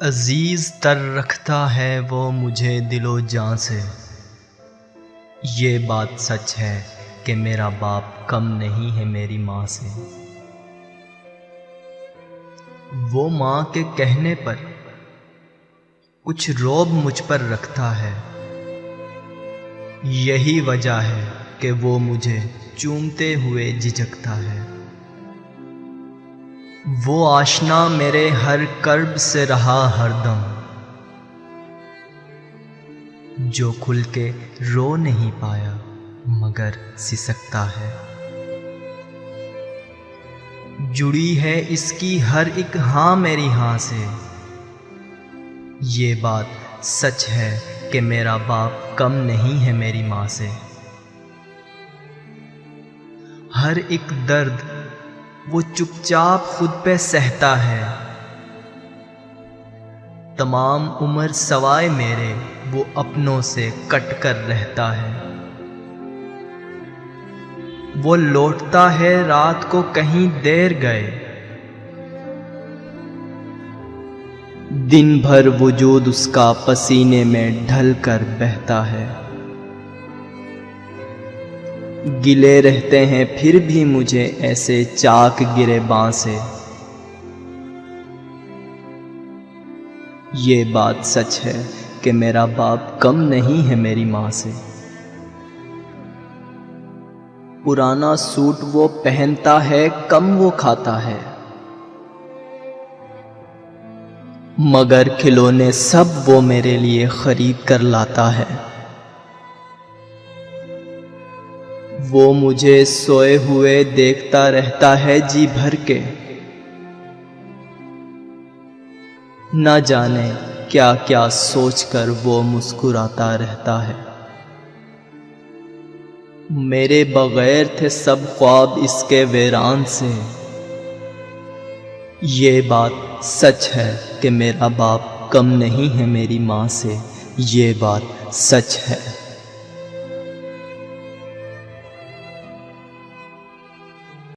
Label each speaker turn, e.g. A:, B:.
A: अजीज़ तर रखता है वो मुझे दिलो जान से। ये बात सच है कि मेरा बाप कम नहीं है मेरी माँ से। वो माँ के कहने पर कुछ रौब मुझ पर रखता है। यही वजह है कि वो मुझे चूमते हुए झिझकता है। वो आशना मेरे हर कर्ब से रहा हरदम, जो खुल के रो नहीं पाया मगर सिसकता है। जुड़ी है इसकी हर एक हाँ मेरी हाँ से। ये बात सच है कि मेरा बाप कम नहीं है मेरी माँ से। हर एक दर्द वो चुपचाप खुद पे सहता है। तमाम उम्र सवाए मेरे वो अपनों से कट कर रहता है। वो लौटता है रात को कहीं देर गए, दिन भर वजूद उसका पसीने में ढल कर बहता है। गिले रहते हैं फिर भी मुझे ऐसे चाक गिरे बाँ से। ये बात सच है कि मेरा बाप कम नहीं है मेरी माँ से। पुराना सूट वो पहनता है, कम वो खाता है, मगर खिलौने सब वो मेरे लिए खरीद कर लाता है। वो मुझे सोए हुए देखता रहता है जी भर के, न जाने क्या क्या सोचकर वो मुस्कुराता रहता है। मेरे बगैर थे सब ख्वाब इसके वीरान से। ये बात सच है कि मेरा बाप कम नहीं है मेरी माँ से। ये बात सच है।